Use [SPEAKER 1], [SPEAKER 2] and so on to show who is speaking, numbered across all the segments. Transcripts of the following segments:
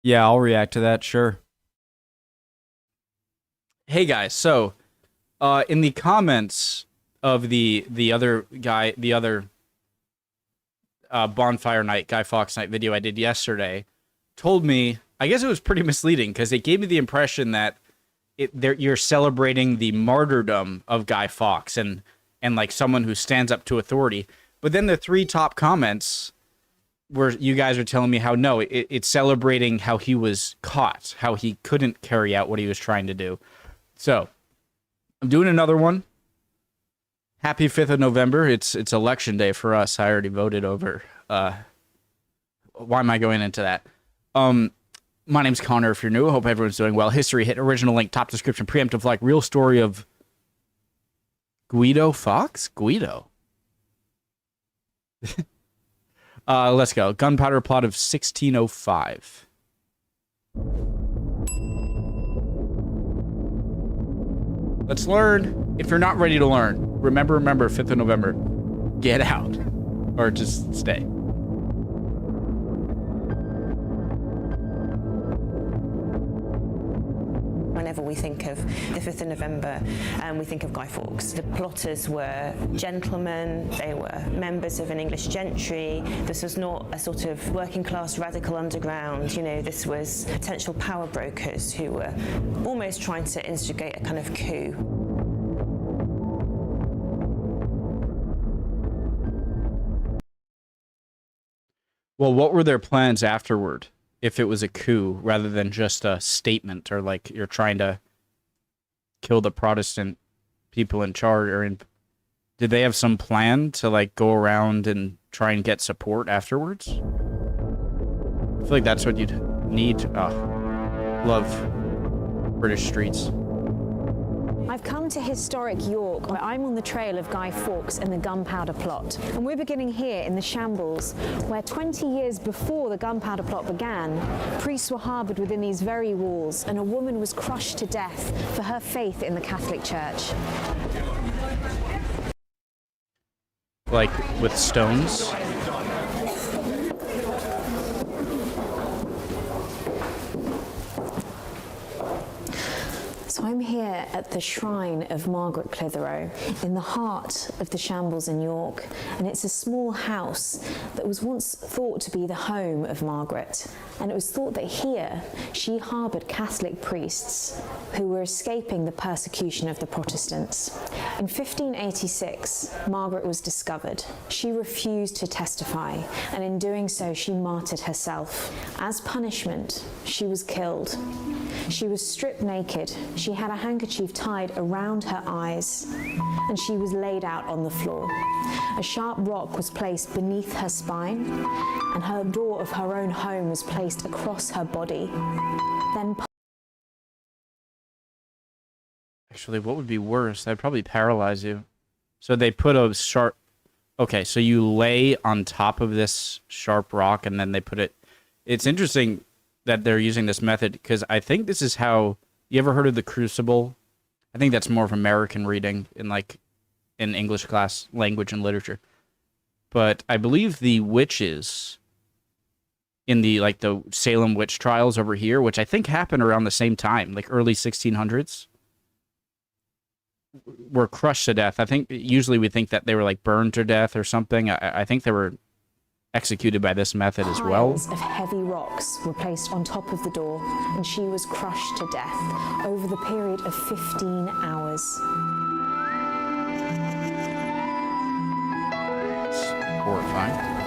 [SPEAKER 1] Yeah, I'll react to that, sure. Hey guys, so in the comments of the other guy, the other bonfire night, Guy Fawkes night video I did yesterday, told me, I guess it was pretty misleading because it gave me the impression that you're celebrating the martyrdom of Guy Fawkes and like someone who stands up to authority. But then the three top comments where you guys are telling me how no, it's celebrating how he was caught, how he couldn't carry out what he was trying to do. So I'm doing another one. Happy 5th of November. It's election day for us. I already voted over. Why am I going into that? My name's Connor. If you're new, I hope everyone's doing well. History hit, original link, top description, preemptive like, real story of Guido Fawkes? Guido. Let's go. Gunpowder plot of 1605. Let's learn. If you're not ready to learn, remember, 5th of November. Get out. Or just stay.
[SPEAKER 2] Whenever we think of the 5th of November, we think of Guy Fawkes. The plotters were gentlemen, they were members of an English gentry. This was not a sort of working class radical underground, you know, this was potential power brokers who were almost trying to instigate a kind of coup.
[SPEAKER 1] Well, what were their plans afterward? If it was a coup rather than just a statement, or like you're trying to kill the Protestant people in charge, or did they have some plan to like go around and try and get support afterwards? I feel like that's what you'd need. Oh, love British streets.
[SPEAKER 3] I've come to historic York, where I'm on the trail of Guy Fawkes and the Gunpowder Plot. And we're beginning here in the Shambles, where 20 years before the Gunpowder Plot began, priests were harboured within these very walls, and a woman was crushed to death for her faith in the Catholic Church.
[SPEAKER 1] Like with stones?
[SPEAKER 3] So I'm here at the shrine of Margaret Clitheroe in the heart of the Shambles in York, and it's a small house that was once thought to be the home of Margaret, and it was thought that here she harboured Catholic priests who were escaping the persecution of the Protestants. In 1586, Margaret was discovered. She refused to testify, and in doing so she martyred herself. As punishment, she was killed. She was stripped naked. She had a handkerchief tied around her eyes, and she was laid out on the floor. A sharp rock was placed beneath her spine, and her door of her own home was placed across her body. Then
[SPEAKER 1] Actually, what would be worse? That'd probably paralyze you. So they put a sharp... Okay, so you lay on top of this sharp rock, and then they put it... It's interesting that they're using this method, because I think this is how... You ever heard of the crucible? I think that's more of American reading in English class, language and literature. But I believe the witches in the Salem witch trials over here, which I think happened around the same time, like early 1600s, were crushed to death. I think usually we think that they were like burned to death or something. I think they were executed by this method as well.
[SPEAKER 3] piles of heavy rocks were placed on top of the door, and she was crushed to death over the period of 15 hours.
[SPEAKER 1] It's horrifying.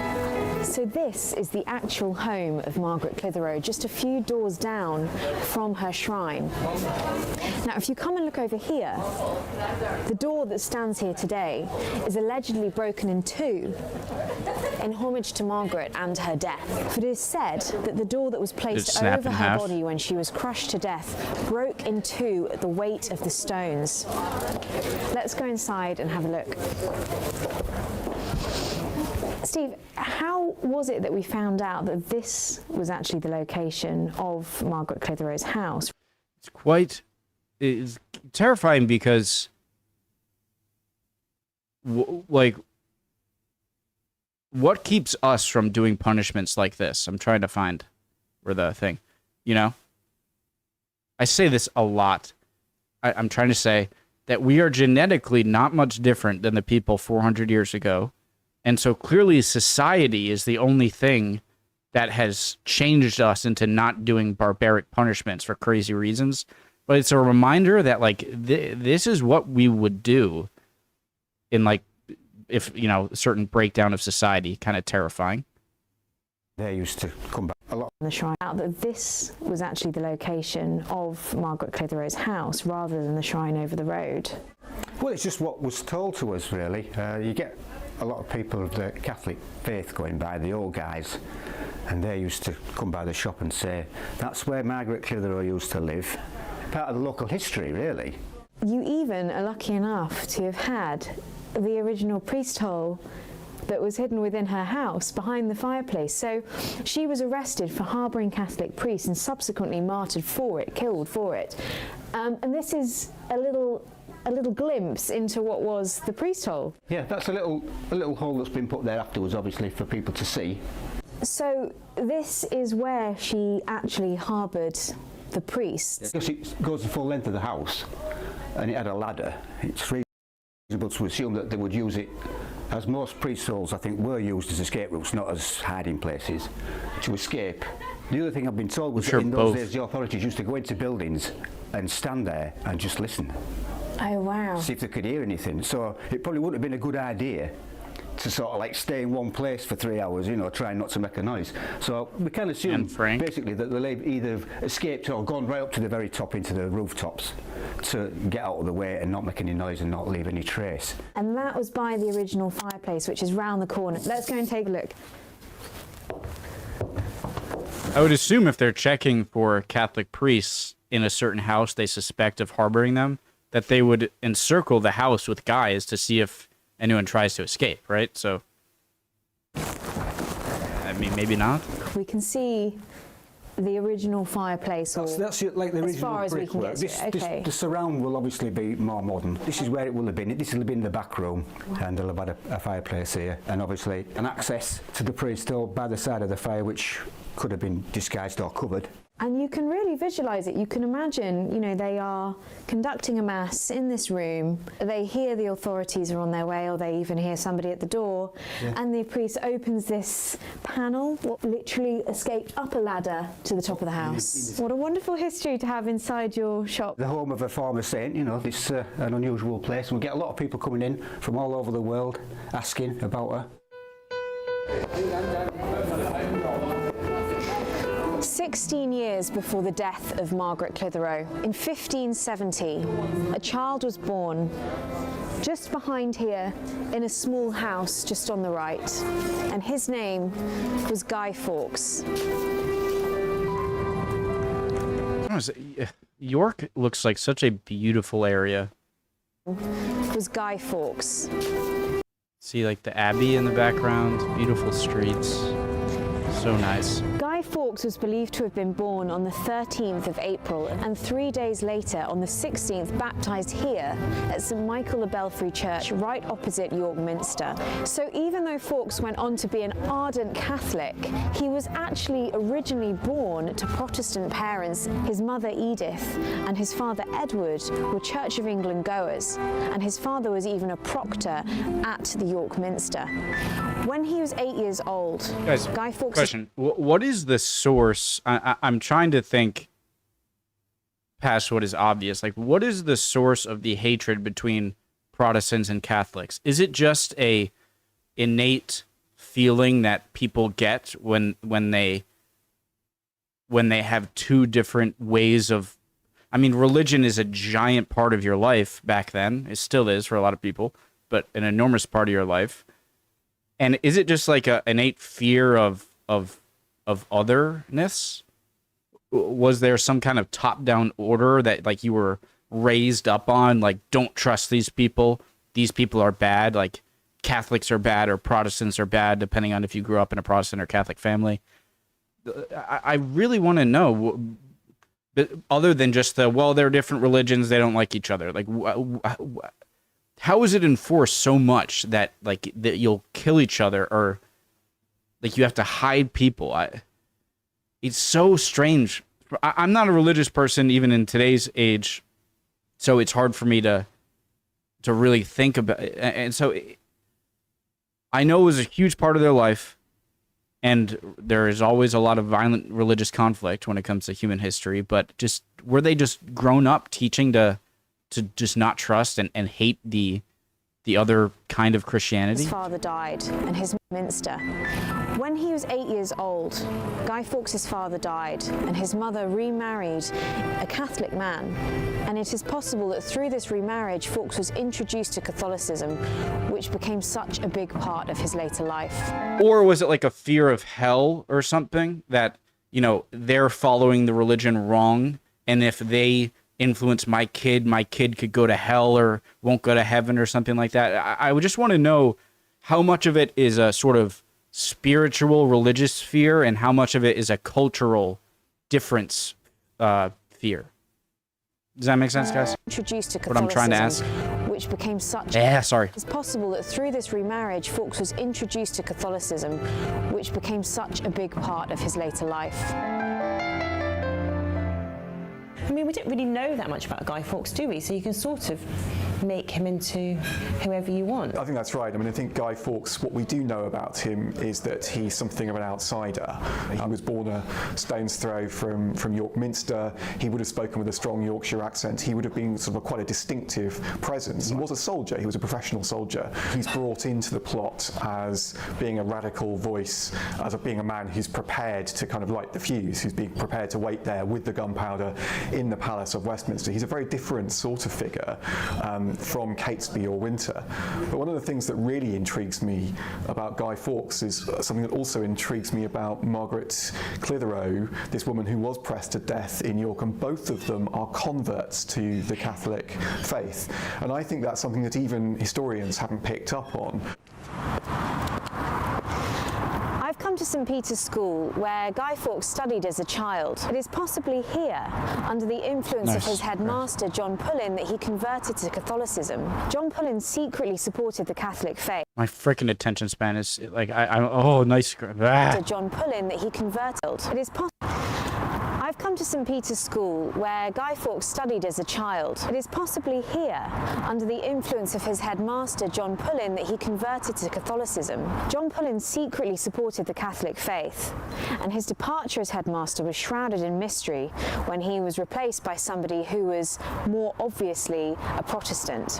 [SPEAKER 3] So this is the actual home of Margaret Clitheroe, just a few doors down from her shrine. Now, if you come and look over here, the door that stands here today is allegedly broken in two in homage to Margaret and her death. But it is said that the door that was placed over her body when she was crushed to death broke in two at the weight of the stones. Let's go inside and have a look. Steve, how was it that we found out that this was actually the location of Margaret Clitheroe's house?
[SPEAKER 1] It's terrifying because, what keeps us from doing punishments like this? I'm trying to find where the thing. You know? I say this a lot. I'm trying to say that we are genetically not much different than the people 400 years ago. And so clearly society is the only thing that has changed us into not doing barbaric punishments for crazy reasons. But it's a reminder that, like, this is what we would do in, like, if, you know, a certain breakdown of society. Kind of terrifying.
[SPEAKER 4] They used to come back a lot.
[SPEAKER 3] The shrine out that this was actually the location of Margaret Clitheroe's house rather than the shrine over the road.
[SPEAKER 4] Well, it's just what was told to us, really. You get a lot of people of the Catholic faith going by, the old guys, and they used to come by the shop and say, that's where Margaret Clitheroe used to live. Part of the local history, really.
[SPEAKER 3] You even are lucky enough to have had the original priest hole that was hidden within her house behind the fireplace. So she was arrested for harbouring Catholic priests and subsequently martyred for it, killed for it. And this is a little glimpse into what was the priest hole.
[SPEAKER 4] Yeah, that's a little hole that's been put there afterwards, obviously, for people to see.
[SPEAKER 3] So this is where she actually harboured the priests.
[SPEAKER 4] Because it goes the full length of the house, and it had a ladder. It's reasonable to assume that they would use it, as most priest holes, I think, were used as escape routes, not as hiding places, to escape. The other thing I've been told was that in those days the authorities used to go into buildings and stand there and just listen.
[SPEAKER 3] Oh, wow.
[SPEAKER 4] See if they could hear anything. So it probably wouldn't have been a good idea to sort of like stay in one place for 3 hours, you know, trying not to make a noise. So we can assume basically that they'll either escaped or gone right up to the very top into the rooftops to get out of the way and not make any noise and not leave any trace.
[SPEAKER 3] And that was by the original fireplace, which is round the corner. Let's go and take a look.
[SPEAKER 1] I would assume if they're checking for Catholic priests in a certain house they suspect of harboring them, that they would encircle the house with guys to see if anyone tries to escape, right? So, I mean, maybe not.
[SPEAKER 3] We can see the original fireplace.
[SPEAKER 4] That's like the original
[SPEAKER 3] as far as we can get to it.
[SPEAKER 4] The surround will obviously be more modern. This is where it will have been. This will have been the back room, and they'll have had a fireplace here, and obviously an access to the priest hole by the side of the fire, which could have been disguised or covered.
[SPEAKER 3] And you can really visualise it. You can imagine, you know, they are conducting a mass in this room. They hear the authorities are on their way, or they even hear somebody at the door. Yeah. And the priest opens this panel, what literally escaped up a ladder to the top of the house. What a wonderful history to have inside your shop.
[SPEAKER 4] The home of a former saint, you know, it's an unusual place. And we get a lot of people coming in from all over the world asking about her.
[SPEAKER 3] 16 years before the death of Margaret Clitheroe, in 1570, a child was born just behind here in a small house just on the right, and his name was Guy Fawkes.
[SPEAKER 1] York looks like such a beautiful area.
[SPEAKER 3] Was Guy Fawkes.
[SPEAKER 1] See, like, the Abbey in the background, beautiful streets, so nice.
[SPEAKER 3] Guy Fawkes was believed to have been born on the 13th of April and 3 days later, on the 16th, baptised here at St Michael the Belfry Church, right opposite York Minster. So even though Fawkes went on to be an ardent Catholic, he was actually originally born to Protestant parents. His mother Edith and his father Edward were Church of England goers, and his father was even a proctor at the York Minster. When he was 8 years old,
[SPEAKER 1] Guys,
[SPEAKER 3] Guy Fawkes...
[SPEAKER 1] Question. What is the source? I'm trying to think past what is obvious. Like, what is the source of the hatred between Protestants and Catholics? Is it just a innate feeling that people get when they have two different ways of... I mean, religion is a giant part of your life back then. It still is for a lot of people, but an enormous part of your life. And is it just like an innate fear of otherness? Was there some kind of top-down order that, like, you were raised up on? Like, don't trust these people. These people are bad. Like, Catholics are bad or Protestants are bad, depending on if you grew up in a Protestant or Catholic family. I really want to know, other than just well, they're different religions, they don't like each other. Like, how is it enforced so much that, like, that you'll kill each other, or like you have to hide people? It's so strange I'm not a religious person even in today's age, so it's hard for me to really think about it. And so I know it was a huge part of their life, and there is always a lot of violent religious conflict when it comes to human history, but just were they just grown up teaching to just not trust and hate the other kind of Christianity?
[SPEAKER 3] His father died, and his Minster. When he was 8 years old, Guy Fawkes' father died, and his mother remarried a Catholic man. And it is possible that through this remarriage, Fawkes was introduced to Catholicism, which became such a big part of his later life.
[SPEAKER 1] Or was it like a fear of hell or something that, you know, they're following the religion wrong, and if they influence my kid could go to hell or won't go to heaven or something like that? I would just want to know how much of it is a sort of spiritual religious fear and how much of it is a cultural difference fear. Does that make sense, guys?
[SPEAKER 3] Introduced to
[SPEAKER 1] what I'm trying to ask?
[SPEAKER 3] Which became such...
[SPEAKER 1] sorry.
[SPEAKER 3] It's possible that through this remarriage, Fawkes was introduced to Catholicism, which became such a big part of his later life.
[SPEAKER 2] I mean, we don't really know that much about Guy Fawkes, do we? So you can sort of make him into whoever you want.
[SPEAKER 5] I think that's right. I mean, I think Guy Fawkes, what we do know about him is that he's something of an outsider. He was born a stone's throw from York Minster. He would have spoken with a strong Yorkshire accent. He would have been sort of quite a distinctive presence. He was a soldier. He was a professional soldier. He's brought into the plot as being a radical voice, as being a man who's prepared to kind of light the fuse, who's being prepared to wait there with the gunpowder in the Palace of Westminster. He's a very different sort of figure from Catesby or Winter. But one of the things that really intrigues me about Guy Fawkes is something that also intrigues me about Margaret Clitheroe, this woman who was pressed to death in York, and both of them are converts to the Catholic faith. And I think that's something that even historians haven't picked up on.
[SPEAKER 3] I've come to St Peter's School, where Guy Fawkes studied as a child. It is possibly here, under the influence of his headmaster, John Pullin, that he converted to Catholicism. John Pullin secretly supported the Catholic faith.
[SPEAKER 1] My freaking attention span is like, oh, nice.
[SPEAKER 3] John Pullin that he converted. It is possible. I've come to St Peter's School, where Guy Fawkes studied as a child. It is possibly here, under the influence of his headmaster, John Pullin, that he converted to Catholicism. John Pullin secretly supported the Catholic faith, and his departure as headmaster was shrouded in mystery when he was replaced by somebody who was more obviously a Protestant.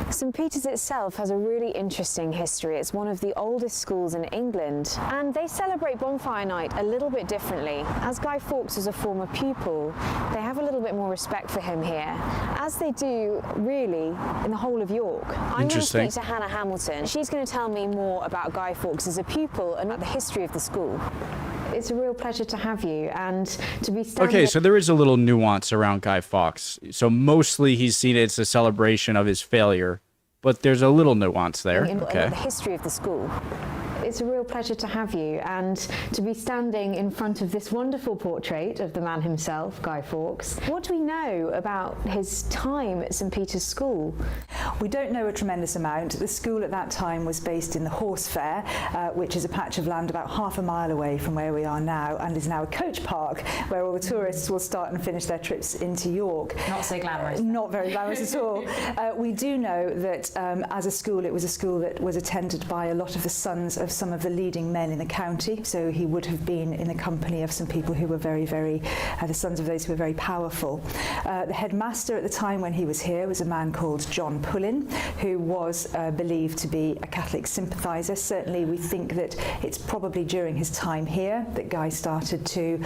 [SPEAKER 3] St Peter's itself has a really interesting history. It's one of the oldest schools in England, and they celebrate Bonfire Night a little bit differently. As Guy Fawkes was a former pupil, they have a little bit more respect for him here, as they do really in the whole of York. I'm going to speak to Hannah Hamilton. She's going to tell me more about Guy Fawkes as a pupil and about the history of the school. It's a real pleasure to have you and to be standing...
[SPEAKER 1] Okay, so there is a little nuance around Guy Fawkes. So mostly he's seen it as a celebration of his failure, but there's a little nuance there. Okay.
[SPEAKER 3] The history of the school. It's a real pleasure to have you and to be standing in front of this wonderful portrait of the man himself, Guy Fawkes. What do we know about his time at St Peter's School?
[SPEAKER 6] We don't know a tremendous amount. The school at that time was based in the Horse Fair, which is a patch of land about half a mile away from where we are now, and is now a coach park where all the tourists will start and finish their trips into York.
[SPEAKER 7] Not so glamorous.
[SPEAKER 6] Not very glamorous at all. We do know that as a school, it was a school that was attended by a lot of the sons of some of the leading men in the county, so he would have been in the company of some people who were very, the sons of those who were very powerful. The headmaster at the time when he was here was a man called John Pullin, who was believed to be a Catholic sympathiser. Certainly we think that it's probably during his time here that Guy started to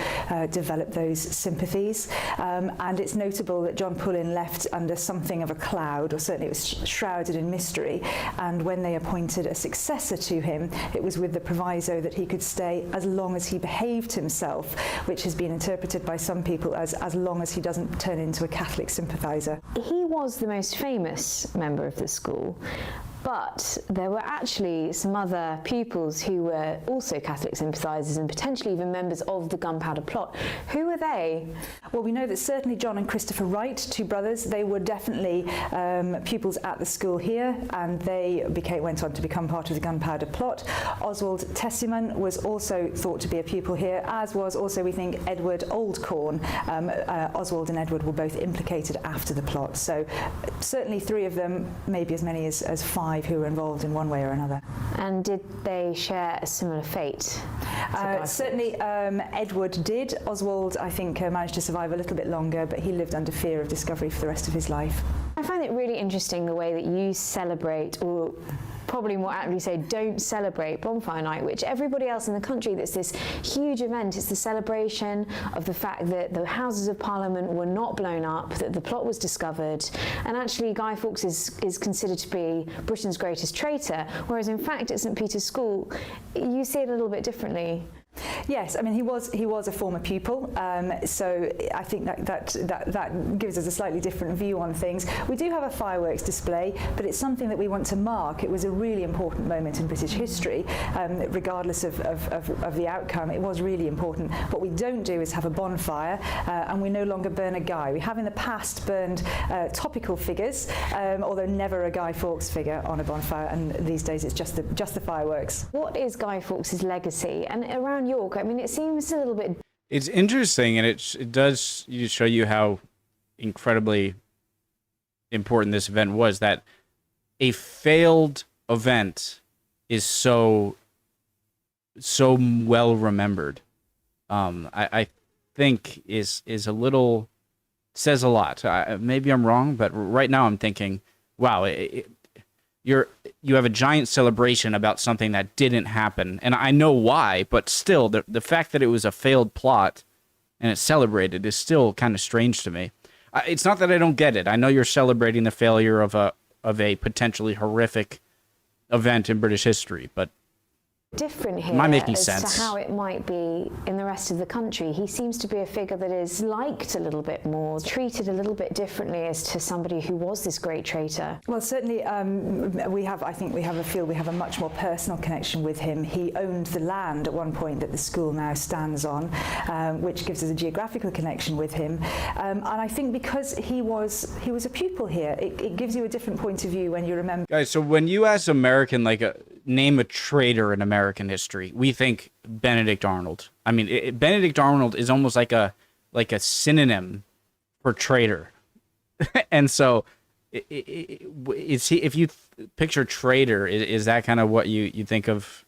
[SPEAKER 6] develop those sympathies, and it's notable that John Pullin left under something of a cloud, or certainly it was shrouded in mystery, and when they appointed a successor to him, it was with the proviso that he could stay as long as he behaved himself, which has been interpreted by some people as long as he doesn't turn into a Catholic sympathiser.
[SPEAKER 3] He was the most famous member of the school. But there were actually some other pupils who were also Catholic sympathisers and potentially even members of the Gunpowder Plot. Who were they?
[SPEAKER 6] Well, we know that certainly John and Christopher Wright, two brothers, they were definitely pupils at the school here, and they went on to become part of the Gunpowder Plot. Oswald Tessiman was also thought to be a pupil here, as was also, we think, Edward Oldcorn. Oswald and Edward were both implicated after the plot. So certainly three of them, maybe as many as 5 who were involved in one way or another.
[SPEAKER 3] And did they share a similar fate?
[SPEAKER 6] Certainly Edward did. Oswald, I think, managed to survive a little bit longer, but he lived under fear of discovery for the rest of his life.
[SPEAKER 3] I find it really interesting the way that you celebrate, or probably more accurately say don't celebrate Bonfire Night, which everybody else in the country, that's this huge event. It's the celebration of the fact that the Houses of Parliament were not blown up, that the plot was discovered, and actually Guy Fawkes is considered to be Britain's greatest traitor, whereas in fact at St Peter's School you see it a little bit differently.
[SPEAKER 6] Yes, I mean he was a former pupil, so I think that gives us a slightly different view on things. We do have a fireworks display, but it's something that we want to mark. It was a really important moment in British history, regardless of the outcome. It was really important. What we don't do is have a bonfire, and we no longer burn a Guy. We have in the past burned topical figures, although never a Guy Fawkes figure on a bonfire. And these days it's just the fireworks.
[SPEAKER 3] What is Guy Fawkes' legacy? And around York, I mean, it seems a little bit...
[SPEAKER 1] It's interesting, and it does show you how incredibly important this event was, that a failed event is so well remembered. I think is a little, says a lot. Maybe I'm wrong, but right now I'm thinking, wow, you have a giant celebration about something that didn't happen, and I know why, but still, the fact that it was a failed plot and it's celebrated is still kind of strange to me. It's not that I don't get it. I know you're celebrating the failure of a potentially horrific event in British history, but
[SPEAKER 3] different here
[SPEAKER 1] am I making
[SPEAKER 3] as
[SPEAKER 1] sense?
[SPEAKER 3] to how it might be in the rest of the country. He seems to be a figure that is liked a little bit more, treated a little bit differently as to somebody who was this great traitor.
[SPEAKER 6] Well, certainly we have a much more personal connection with him. He owned the land at one point that the school now stands on, which gives us a geographical connection with him. And I think because he was a pupil here, it gives you a different point of view when you remember.
[SPEAKER 1] Guys, so when you ask American, name a traitor in American history, we think Benedict Arnold. I mean, Benedict Arnold is almost like a synonym for traitor. And so, if you picture traitor, is that kind of what you think of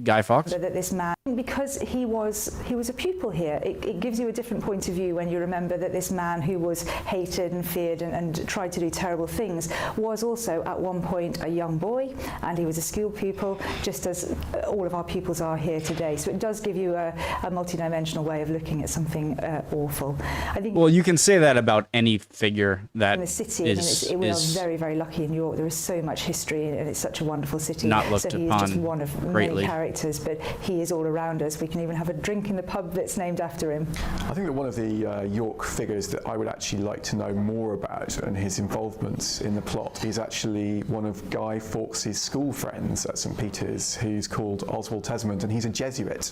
[SPEAKER 1] Guy Fawkes?
[SPEAKER 6] That this man, because he was a pupil here, it gives you a different point of view when you remember that this man who was hated and feared and tried to do terrible things was also at one point a young boy, and he was a school pupil, just as all of our pupils are here today. So it does give you a multidimensional way of looking at something awful. I think. Well,
[SPEAKER 1] you can say that about any figure that
[SPEAKER 6] in the city. We are very, very lucky in York. There is so much history, and it's such a wonderful city.
[SPEAKER 1] Not looked
[SPEAKER 6] so he
[SPEAKER 1] upon
[SPEAKER 6] is just one of many characters, but he is all around us. We can even have a drink in the pub that's named after him.
[SPEAKER 5] I think that one of the York figures that I would actually like to know more about and his involvement in the plot is actually one of Guy Fawkes' school friends at St Peter's, who's called Oswald Tessiman, and he's a Jesuit.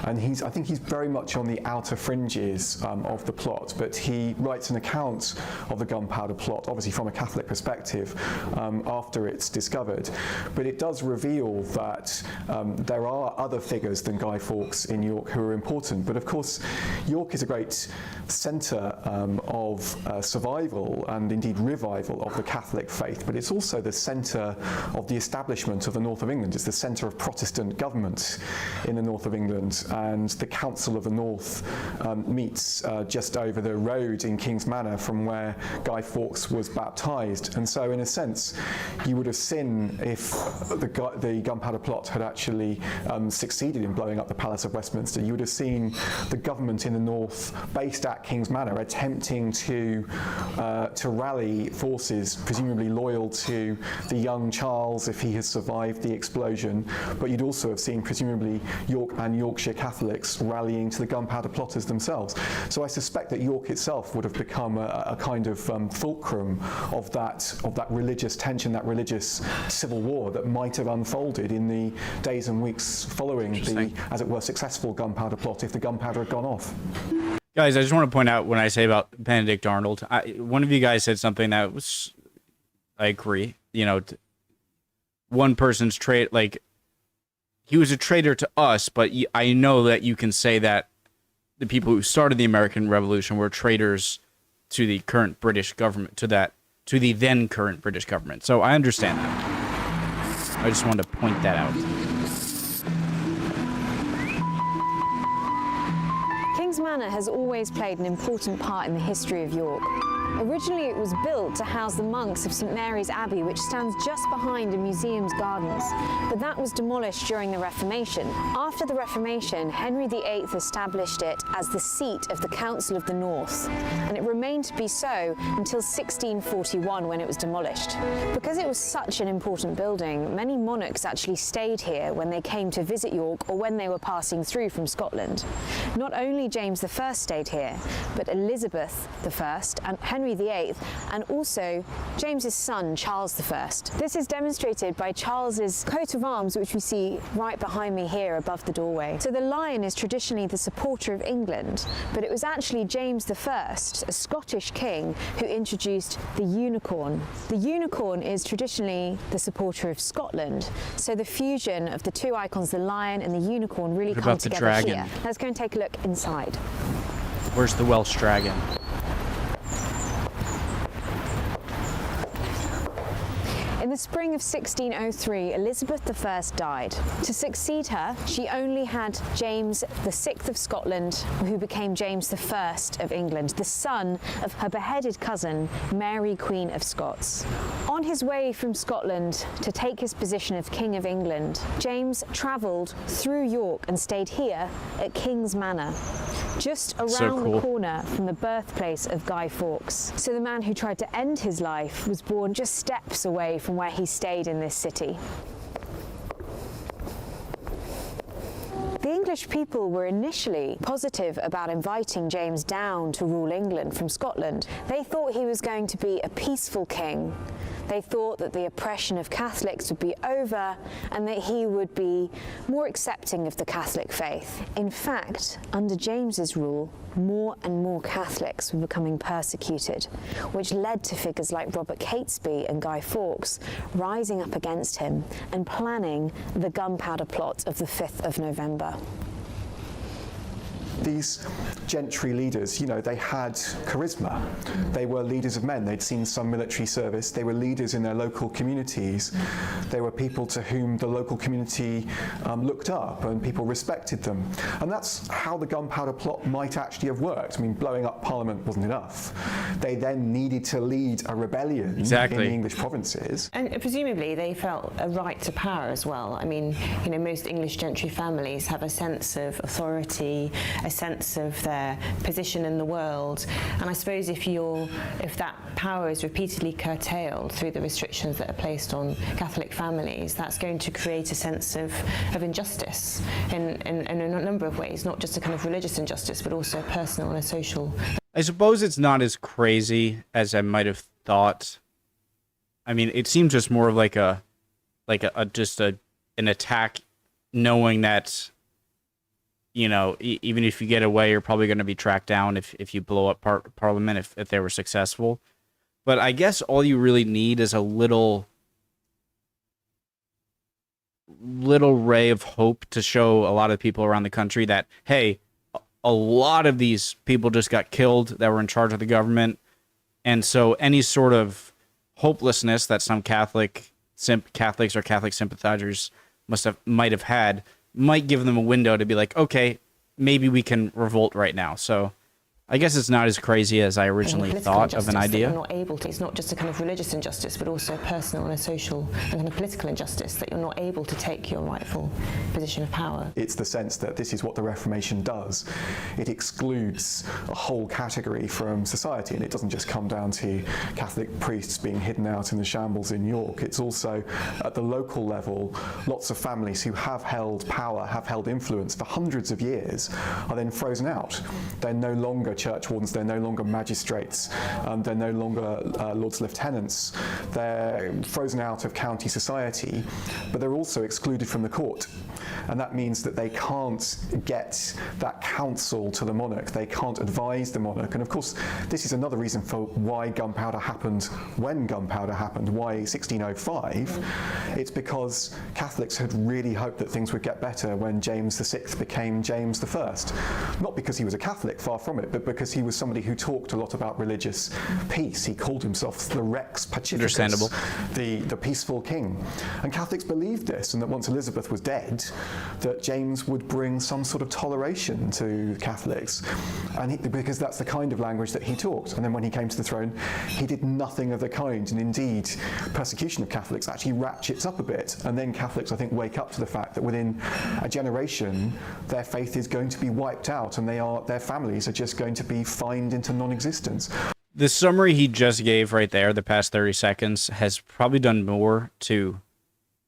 [SPEAKER 5] And I think he's very much on the outer fringes of the plot, but he writes an account of the Gunpowder Plot, obviously from a Catholic perspective, after it's discovered. But it does reveal that there are other figures than Guy Fawkes in York who are important. But of course, York is a great centre of survival and indeed revival of the Catholic faith, but it's also the centre of the establishment of the north of England. It's the centre of Protestant government in the north of England, and the Council of the North meets just over the road in King's Manor from where Guy Fawkes was baptised. And so in a sense, you would have seen if the Gunpowder Plot had actually succeeded in blowing up the Palace of Westminster, you would have seen the government in the north, based at King's Manor, attempting to rally forces presumably loyal to the young Charles if he has survived the explosion. But you'd also have seen presumably York and Yorkshire Catholics rallying to the Gunpowder plotters themselves. So I suspect that York itself would have become a kind of fulcrum of that religious tension, that religious civil war that might have unfolded in the days and weeks following the, as it were, successful Gunpowder plot if the gunpowder had gone off.
[SPEAKER 1] Guys, I just want to point out when I say about Benedict Arnold, one of you guys said something that was, I agree, you know, one person's trade, like, he was a traitor to us, but I know that you can say that the people who started the American Revolution were traitors to the current British government, to the then current British government. So I understand that. I just wanted to point that out.
[SPEAKER 3] King's Manor has always played an important part in the history of York. Originally, it was built to house the monks of St Mary's Abbey, which stands just behind a museum's gardens, but that was demolished during the Reformation. After the Reformation, Henry VIII established it as the seat of the Council of the North, and it remained to be so until 1641 when it was demolished. Because it was such an important building, many monarchs actually stayed here when they came to visit York or when they were passing through from Scotland. Not only James I stayed here, but Elizabeth I and Henry VIII, and also James's son, Charles I. This is demonstrated by Charles's coat of arms, which we see right behind me here above the doorway. So the lion is traditionally the supporter of England, but it was actually James I, a Scottish king, who introduced the unicorn. The unicorn is traditionally the supporter of Scotland, so the fusion of the two icons, the lion and the unicorn, really come together here. Let's go and take a look inside.
[SPEAKER 1] Where's the Welsh dragon?
[SPEAKER 3] In the spring of 1603, Elizabeth I died. To succeed her, she only had James VI of Scotland, who became James I of England, the son of her beheaded cousin, Mary, Queen of Scots. On his way from Scotland to take his position of King of England, James travelled through York and stayed here at King's Manor, just around the corner from the birthplace of Guy Fawkes. So the man who tried to end his life was born just steps away from where he stayed in this city. The English people were initially positive about inviting James down to rule England from Scotland. They thought he was going to be a peaceful king. They thought that the oppression of Catholics would be over and that he would be more accepting of the Catholic faith. In fact, under James's rule, more and more Catholics were becoming persecuted, which led to figures like Robert Catesby and Guy Fawkes rising up against him and planning the Gunpowder plot of the 5th of November.
[SPEAKER 5] These gentry leaders, you know, they had charisma. They were leaders of men. They'd seen some military service. They were leaders in their local communities. They were people to whom the local community looked up and people respected them. And that's how the Gunpowder plot might actually have worked. I mean, blowing up Parliament wasn't enough. They then needed to lead a rebellion in the English provinces.
[SPEAKER 2] And presumably they felt a right to power as well. I mean, you know, most English gentry families have a sense of authority, a sense of their position in the world, and I suppose if that power is repeatedly curtailed through the restrictions that are placed on Catholic families, that's going to create a sense of injustice in a number of ways, not just a kind of religious injustice, but also personal and a social.
[SPEAKER 1] I suppose it's not as crazy as I might have thought. I mean, it seems just more of like an attack, knowing that, you know, even if you get away, you're probably going to be tracked down if you blow up Parliament, if they were successful. But I guess all you really need is a little ray of hope to show a lot of people around the country that, hey, a lot of these people just got killed that were in charge of the government. And so any sort of hopelessness that some Catholics or Catholic sympathizers might have had might give them a window to be like, okay, maybe we can revolt right now. So I guess it's not as crazy as I originally thought of an idea.
[SPEAKER 2] You're not able to. It's not just a kind of religious injustice, but also a personal and a social and kind of political injustice that you're not able to take your rightful position of power.
[SPEAKER 5] It's the sense that this is what the Reformation does. It excludes a whole category from society, and it doesn't just come down to Catholic priests being hidden out in the shambles in York. It's also at the local level, lots of families who have held power, have held influence for hundreds of years are then frozen out. They're no longer church wardens, they're no longer magistrates, they're no longer lords lieutenants. They're frozen out of county society, but they're also excluded from the court. And that means that they can't get that counsel to the monarch, they can't advise the monarch. And of course, this is another reason for why gunpowder happened when gunpowder happened, why 1605. It's because Catholics had really hoped that things would get better when James VI became James I. Not because he was a Catholic, far from it, but because he was somebody who talked a lot about religious peace. He called himself the Rex Pacificus,
[SPEAKER 1] Understandable.
[SPEAKER 5] the peaceful king. And Catholics believed this, and that once Elizabeth was dead, that James would bring some sort of toleration to Catholics, and because that's the kind of language that he talked. And then when he came to the throne, he did nothing of the kind, and indeed, persecution of Catholics actually ratchets up a bit. And then Catholics, I think, wake up to the fact that within a generation, their faith is going to be wiped out, and their families are just going to be fined into non-existence.
[SPEAKER 1] The summary he just gave right there, the past 30 seconds, has probably done more to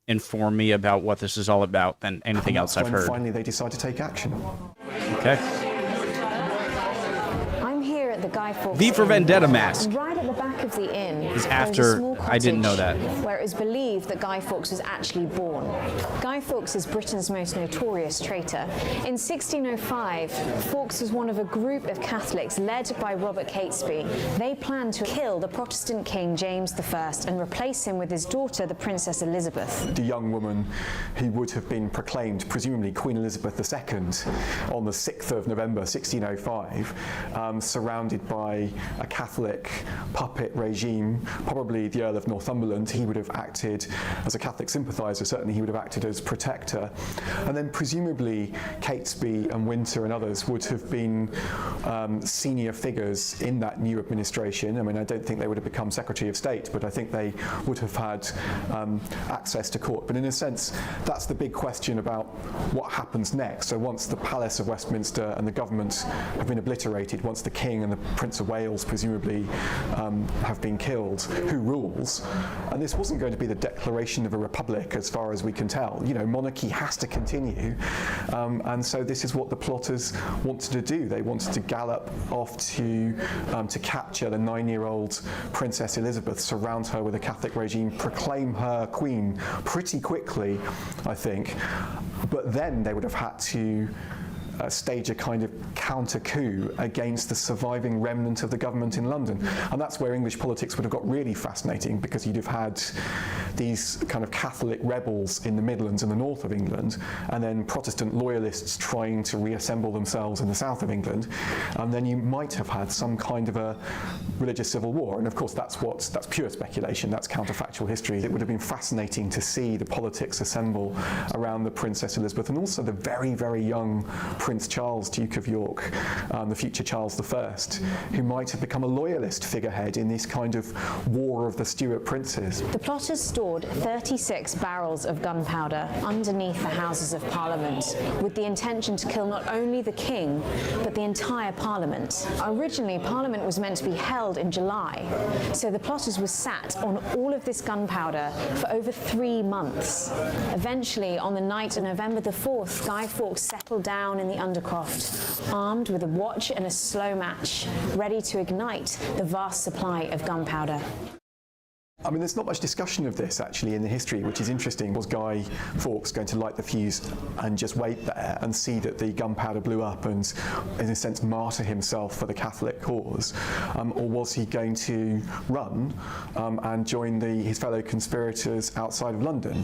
[SPEAKER 1] inform me about what this is all about than anything else I've heard.
[SPEAKER 5] Finally, they decide to take action.
[SPEAKER 1] Okay.
[SPEAKER 3] I'm here at the Guy Fawkes
[SPEAKER 1] V for
[SPEAKER 3] Inn.
[SPEAKER 1] Vendetta mask.
[SPEAKER 3] Right at the back of the inn
[SPEAKER 1] Is
[SPEAKER 3] there was a
[SPEAKER 1] after-
[SPEAKER 3] small
[SPEAKER 1] I didn't know
[SPEAKER 3] cottage
[SPEAKER 1] that.
[SPEAKER 3] where it was believed that Guy Fawkes was actually born. Guy Fawkes is Britain's most notorious traitor. In 1605, Fawkes was one of a group of Catholics led by Robert Catesby. They planned to kill the Protestant king James I and replace him with his daughter, the Princess Elizabeth.
[SPEAKER 5] The young woman who would have been proclaimed, presumably Queen Elizabeth II, on the 6th of November 1605, surrounded by a Catholic puppet regime, probably the Earl of Northumberland. He would have acted as a Catholic sympathiser, certainly he would have acted as protector. And then presumably Catesby and Winter and others would have been senior figures in that new administration. I mean, I don't think they would have become Secretary of State, but I think they would have had access to court. But in a sense, that's the big question about what happens next. So once the Palace of Westminster and the government have been obliterated, once the King and the Prince of Wales presumably have been killed, who rules? And this wasn't going to be the declaration of a republic as far as we can tell. You know, monarchy has to continue. And so this is what the plotters wanted to do. They wanted to gallop off to capture the 9-year-old Princess Elizabeth, surround her with a Catholic regime, proclaim her queen pretty quickly, I think. But then they would have had to stage a kind of counter coup against the surviving remnant of the government in London. And that's where English politics would have got really fascinating, because you'd have had these kind of Catholic rebels in the Midlands and the north of England, and then Protestant loyalists trying to reassemble themselves in the south of England. And then you might have had some kind of a religious civil war. And of course, that's pure speculation, that's counterfactual history. It would have been fascinating to see the politics assemble around the Princess Elizabeth, and also the very, very young Prince Charles, Duke of York, the future Charles I, who might have become a loyalist figurehead in this kind of war of the Stuart princes.
[SPEAKER 3] The plotters stored 36 barrels of gunpowder underneath the Houses of Parliament with the intention to kill not only the king, but the entire Parliament. Originally, Parliament was meant to be held in July, so the plotters were sat on all of this gunpowder for over 3 months. Eventually, on the night of November the 4th, Guy Fawkes settled down in the Undercroft, armed with a watch and a slow match, ready to ignite the vast supply of gunpowder.
[SPEAKER 5] I mean, there's not much discussion of this actually in the history, which is interesting. Was Guy Fawkes going to light the fuse and just wait there and see that the gunpowder blew up and, in a sense, martyr himself for the Catholic cause? Or was he going to run and join his fellow conspirators outside of London?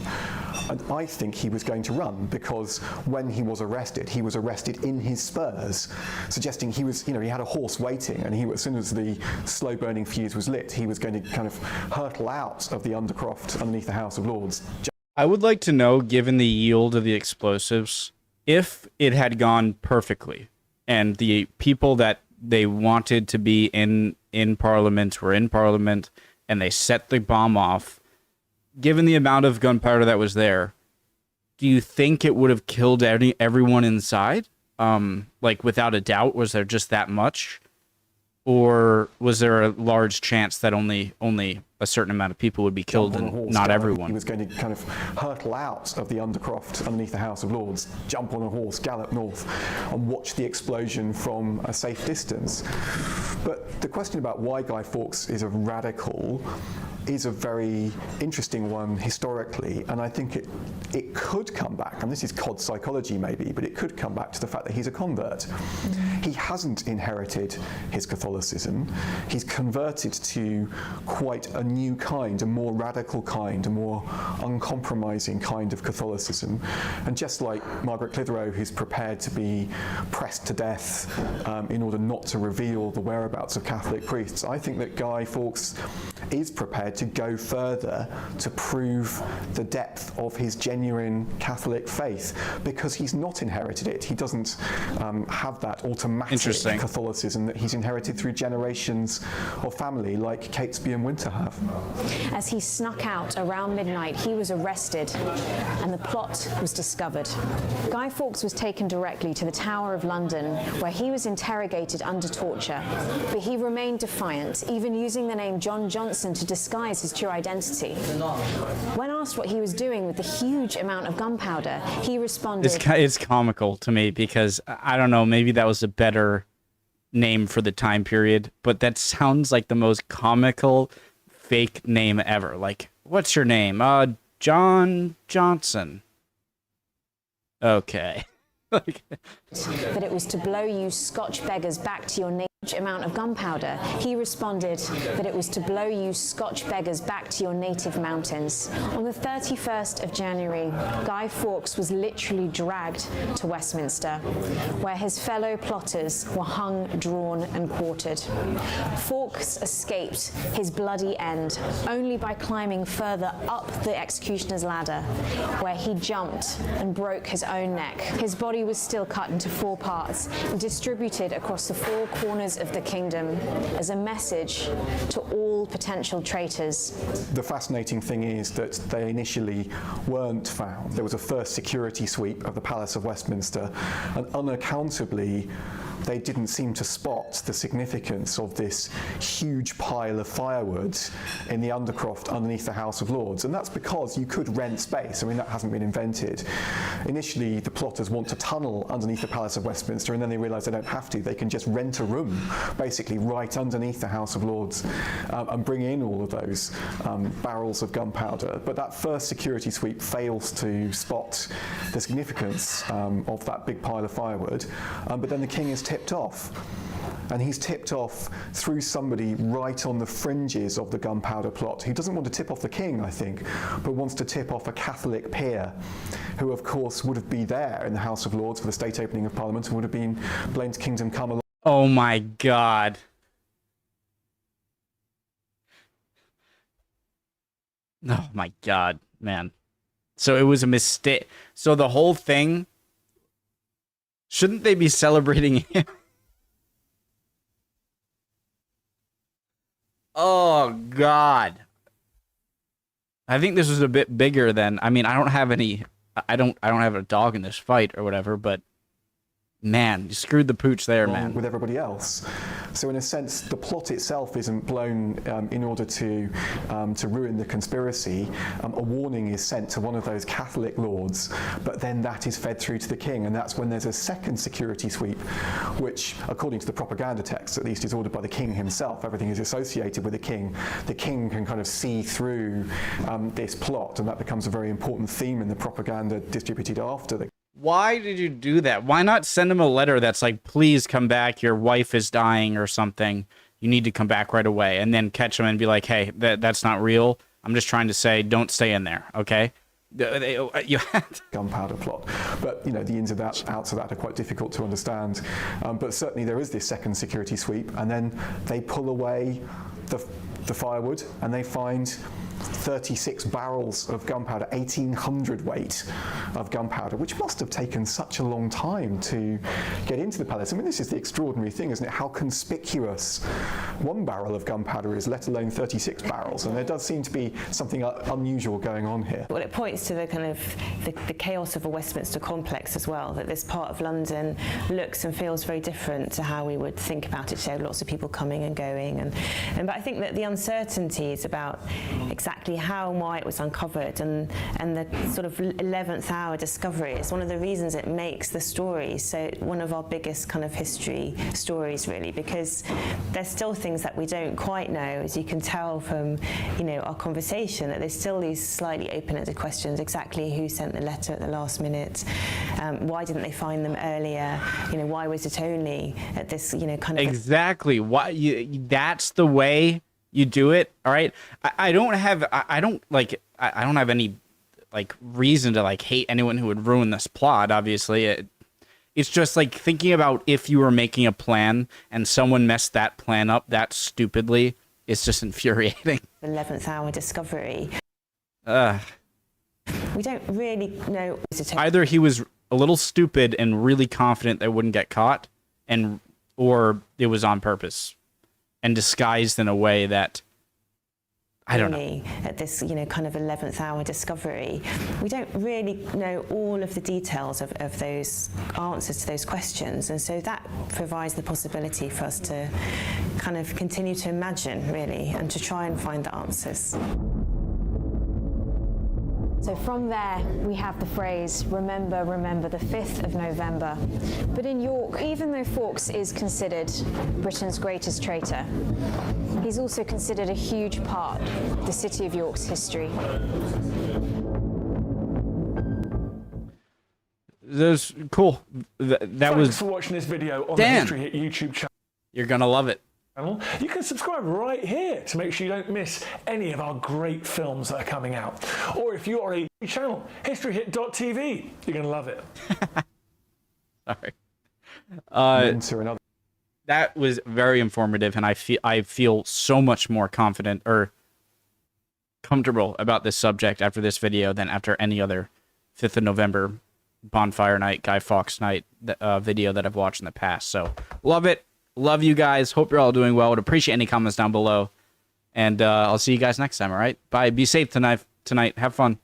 [SPEAKER 5] And I think he was going to run, because when he was arrested in his spurs, suggesting he was, he had a horse waiting, and as soon as the slow-burning fuse was lit, he was going to kind of hurtle out of the Undercroft underneath the House of Lords.
[SPEAKER 1] I would like to know, given the yield of the explosives, if it had gone perfectly and the people that they wanted to be in Parliament, were in Parliament, and they set the bomb off. Given the amount of gunpowder that was there, do you think it would have killed everyone inside? Like, without a doubt, was there just that much? Or was there a large chance that only a certain amount of people would be killed and not everyone?
[SPEAKER 5] He was going to kind of hurtle out of the Undercroft underneath the House of Lords, jump on a horse, gallop north, and watch the explosion from a safe distance. But the question about why Guy Fawkes is a radical is a very interesting one historically, and I think it could come back, and this is cod psychology maybe, but it could come back to the fact that he's a convert. He hasn't inherited his Catholicism. He's converted to quite a new kind, a more radical kind, a more uncompromising kind of Catholicism. And just like Margaret Clitheroe, who's prepared to be pressed to death in order not to reveal the whereabouts of Catholic priests, I think that Guy Fawkes is prepared to go further to prove the depth of his genuine Catholic faith, because he's not inherited it. He doesn't have that automatic Catholicism that he's inherited through generations of family like Catesby and Winter have.
[SPEAKER 3] As he snuck out around midnight, he was arrested and the plot was discovered. Guy Fawkes was taken directly to the Tower of London, where he was interrogated under torture, but he remained defiant, even using the name John Johnson to disguise his true identity. When asked what he was doing with the huge amount of gunpowder, he responded...
[SPEAKER 1] It's comical to me because, I don't know, maybe that was a better name for the time period, but that sounds like the most comical fake name ever. Like, what's your name? John Johnson. Okay.
[SPEAKER 3] That it was to blow you Scotch beggars back to your native amount of gunpowder. He responded that it was to blow you Scotch beggars back to your native mountains. On the 31st of January, Guy Fawkes was literally dragged to Westminster, where his fellow plotters were hung, drawn and quartered. Fawkes escaped his bloody end only by climbing further up the executioner's ladder, where he jumped and broke his own neck. His body was still cut into 4 parts and distributed across the 4 corners of the kingdom as a message to all potential traitors.
[SPEAKER 5] The fascinating thing is that they initially weren't found. There was a first security sweep of the Palace of Westminster, and unaccountably they didn't seem to spot the significance of this huge pile of firewood in the Undercroft underneath the House of Lords. And that's because you could rent space. I mean, that hasn't been invented. Initially, the plotters want to tunnel underneath the Palace of Westminster, and then they realise they don't have to. They can just rent a room, basically right underneath the House of Lords, and bring in all of those barrels of gunpowder. But that first security sweep fails to spot the significance of that big pile of firewood. But then the king is tipped off. And he's tipped off through somebody right on the fringes of the gunpowder plot, who doesn't want to tip off the king, I think, but wants to tip off a Catholic peer, who of course would have been there in the House of Lords for the state opening of Parliament and would have been Blaine's Kingdom Come Along.
[SPEAKER 1] Oh my God. Oh my God, man. So it was a mistake. So the whole thing, shouldn't they be celebrating him? Oh God. I think this was a bit bigger than, I mean, I don't have a dog in this fight or whatever, but man, you screwed the pooch there, man.
[SPEAKER 5] With everybody else. So in a sense, the plot itself isn't blown in order to ruin the conspiracy. A warning is sent to one of those Catholic lords, but then that is fed through to the king, and that's when there's a second security sweep, which, according to the propaganda text, at least, is ordered by the king himself. Everything is associated with the king. The king can kind of see through this plot, and that becomes a very important theme in the propaganda distributed after the...
[SPEAKER 1] Why did you do that? Why not send him a letter that's like, please come back, your wife is dying or something. You need to come back right away. And then catch him and be like, hey, that's not real. I'm just trying to say, don't stay in there, okay?
[SPEAKER 5] Gunpowder plot. But, you know, the ins and outs of that are quite difficult to understand. But certainly there is this second security sweep, and then they pull away the firewood, and they find 36 barrels of gunpowder, 1,800 weight of gunpowder, which must have taken such a long time to get into the palace. I mean, this is the extraordinary thing, isn't it? How conspicuous 1 barrel of gunpowder is, let alone 36 barrels. And there does seem to be something unusual going on here.
[SPEAKER 2] Well, it points to the kind of the chaos of a Westminster complex as well, that this part of London looks and feels very different to how we would think about it today. Lots of people coming and going, but I think that the uncertainties about exactly how and why it was uncovered and the sort of 11th hour discovery is one of the reasons it makes the story so one of our biggest kind of history stories, really, because there's still things that we don't quite know, as you can tell from our conversation, that there's still these slightly open-ended questions. Exactly who sent the letter at the last minute? Why didn't they find them earlier? Why was it only at this kind of
[SPEAKER 1] exactly why that's the way you do it. All right, I don't have any reason to hate anyone who would ruin this plot. Obviously, it's just thinking about if you were making a plan and someone messed that plan up that stupidly. It's just infuriating.
[SPEAKER 2] 11th hour discovery. We don't really know.
[SPEAKER 1] Either he was a little stupid and really confident they wouldn't get caught, or it was on purpose and disguised in a way that I don't know.
[SPEAKER 2] At this, kind of 11th hour discovery, we don't really know all of the details of those answers to those questions, and so that provides the possibility for us to kind of continue to imagine, really, and to try and find the answers.
[SPEAKER 3] So from there, we have the phrase, remember, remember the 5th of November. But in York, even though Fawkes is considered Britain's greatest traitor, he's also considered a huge part of the city of York's history.
[SPEAKER 1] That's cool.
[SPEAKER 7] Thanks for watching this video on the History Hit YouTube channel.
[SPEAKER 1] You're going to love it.
[SPEAKER 7] You can subscribe right here to make sure you don't miss any of our great films that are coming out. Or if you are a channel, historyhit.tv, you're going to love it.
[SPEAKER 1] Sorry. That was very informative, and I feel so much more confident or comfortable about this subject after this video than after any other 5th of November bonfire night, Guy Fawkes night video that I've watched in the past. So love it. Love you guys. Hope you're all doing well. Would appreciate any comments down below. And I'll see you guys next time, all right? Bye. Be safe tonight. Have fun.